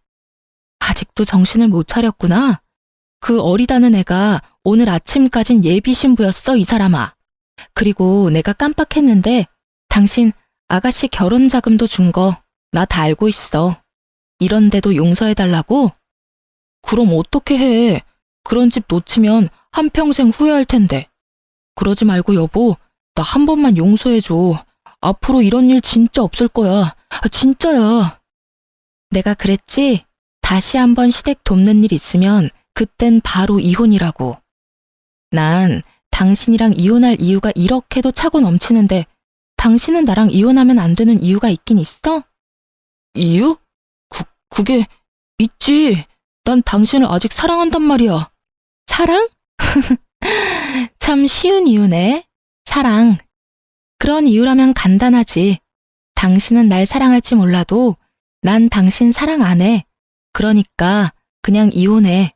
아직도 정신을 못 차렸구나. 그 어리다는 애가 오늘 아침까진 예비 신부였어, 이 사람아. 그리고 내가 깜빡했는데 당신 아가씨 결혼 자금도 준 거 나 다 알고 있어. 이런데도 용서해달라고? 그럼 어떻게 해? 그런 집 놓치면 한평생 후회할 텐데. 그러지 말고 여보, 나 한 번만 용서해줘. 앞으로 이런 일 진짜 없을 거야. 진짜야. 내가 그랬지? 다시 한번 시댁 돕는 일 있으면 그땐 바로 이혼이라고. 난 당신이랑 이혼할 이유가 이렇게도 차고 넘치는데 당신은 나랑 이혼하면 안 되는 이유가 있긴 있어? 이유? 그게 있지. 난 당신을 아직 사랑한단 말이야. 사랑? 참 쉬운 이유네. 사랑. 그런 이유라면 간단하지. 당신은 날 사랑할지 몰라도 난 당신 사랑 안 해. 그러니까 그냥 이혼해.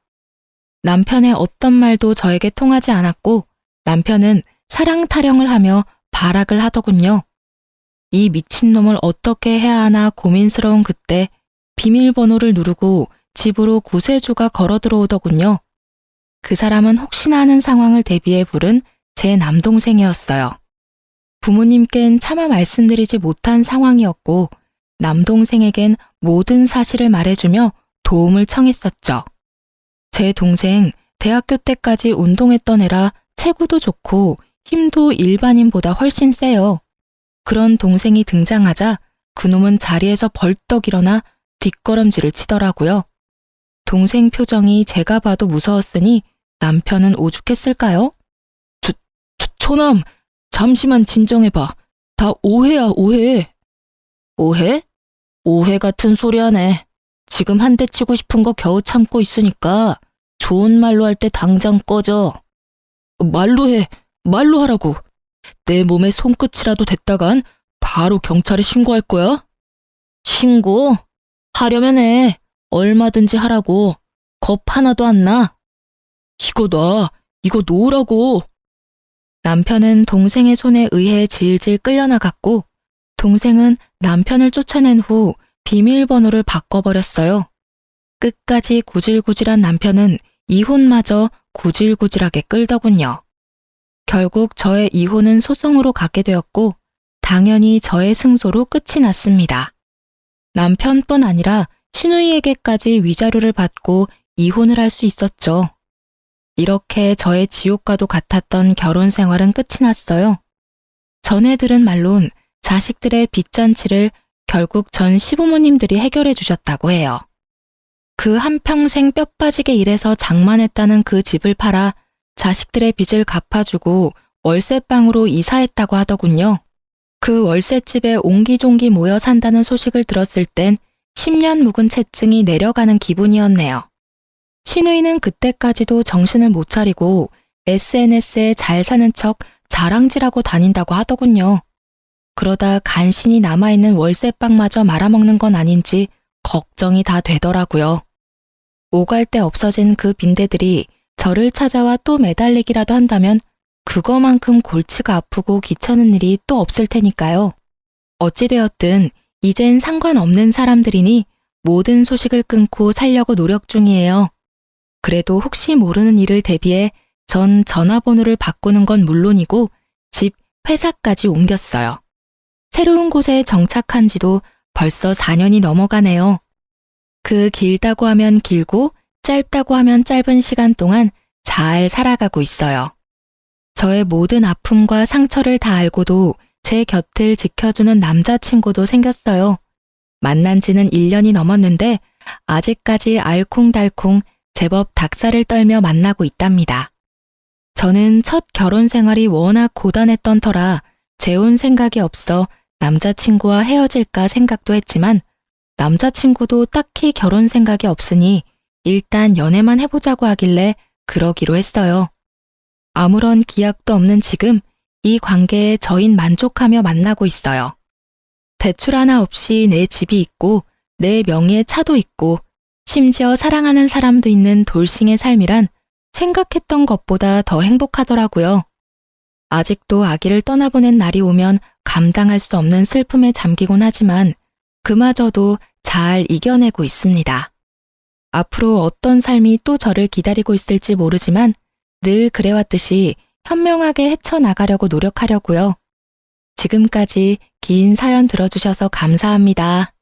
남편의 어떤 말도 저에게 통하지 않았고 남편은 사랑 타령을 하며 발악을 하더군요. 이 미친놈을 어떻게 해야 하나 고민스러운 그때 비밀번호를 누르고 집으로 구세주가 걸어 들어오더군요. 그 사람은 혹시나 하는 상황을 대비해 부른 제 남동생이었어요. 부모님께는 차마 말씀드리지 못한 상황이었고 남동생에겐 모든 사실을 말해주며 도움을 청했었죠. 제 동생 대학교 때까지 운동했던 애라 체구도 좋고 힘도 일반인보다 훨씬 세요. 그런 동생이 등장하자 그놈은 자리에서 벌떡 일어나 뒷걸음질을 치더라고요. 동생 표정이 제가 봐도 무서웠으니 남편은 오죽했을까요? 초남, 잠시만 진정해봐. 다 오해야, 오해. 오해? 오해 같은 소리 하네. 지금 한 대 치고 싶은 거 겨우 참고 있으니까 좋은 말로 할 때 당장 꺼져. 말로 해. 말로 하라고. 내 몸에 손끝이라도 댔다간 바로 경찰에 신고할 거야? 신고? 하려면 해. 얼마든지 하라고. 겁 하나도 안 나. 이거 놔. 이거 놓으라고. 남편은 동생의 손에 의해 질질 끌려나갔고 동생은 남편을 쫓아낸 후 비밀번호를 바꿔버렸어요. 끝까지 구질구질한 남편은 이혼마저 구질구질하게 끌더군요. 결국 저의 이혼은 소송으로 가게 되었고 당연히 저의 승소로 끝이 났습니다. 남편뿐 아니라 시누이에게까지 위자료를 받고 이혼을 할 수 있었죠. 이렇게 저의 지옥과도 같았던 결혼 생활은 끝이 났어요. 전에 들은 말론 자식들의 빚잔치를 결국 전 시부모님들이 해결해 주셨다고 해요. 그 한평생 뼈 빠지게 일해서 장만했다는 그 집을 팔아 자식들의 빚을 갚아주고 월세방으로 이사했다고 하더군요. 그 월세집에 옹기종기 모여 산다는 소식을 들었을 땐 10년 묵은 채증이 내려가는 기분이었네요. 시누이는 그때까지도 정신을 못 차리고 SNS에 잘 사는 척 자랑질하고 다닌다고 하더군요. 그러다 간신히 남아있는 월세방마저 말아먹는 건 아닌지 걱정이 다 되더라고요. 오갈 데 없어진 그 빈대들이 저를 찾아와 또 매달리기라도 한다면 그거만큼 골치가 아프고 귀찮은 일이 또 없을 테니까요. 어찌되었든 이젠 상관없는 사람들이니 모든 소식을 끊고 살려고 노력 중이에요. 그래도 혹시 모르는 일을 대비해 전 전화번호를 바꾸는 건 물론이고 집, 회사까지 옮겼어요. 새로운 곳에 정착한 지도 벌써 4년이 넘어가네요. 그 길다고 하면 길고 짧다고 하면 짧은 시간 동안 잘 살아가고 있어요. 저의 모든 아픔과 상처를 다 알고도 제 곁을 지켜주는 남자친구도 생겼어요. 만난 지는 1년이 넘었는데 아직까지 알콩달콩 제법 닭살을 떨며 만나고 있답니다. 저는 첫 결혼 생활이 워낙 고단했던 터라 재혼 생각이 없어 남자친구와 헤어질까 생각도 했지만 남자친구도 딱히 결혼 생각이 없으니 일단 연애만 해보자고 하길래 그러기로 했어요. 아무런 기약도 없는 지금 이 관계에 저흰 만족하며 만나고 있어요. 대출 하나 없이 내 집이 있고 내 명의의 차도 있고 심지어 사랑하는 사람도 있는 돌싱의 삶이란 생각했던 것보다 더 행복하더라고요. 아직도 아기를 떠나보낸 날이 오면 감당할 수 없는 슬픔에 잠기곤 하지만 그마저도 잘 이겨내고 있습니다. 앞으로 어떤 삶이 또 저를 기다리고 있을지 모르지만 늘 그래왔듯이 현명하게 헤쳐나가려고 노력하려고요. 지금까지 긴 사연 들어주셔서 감사합니다.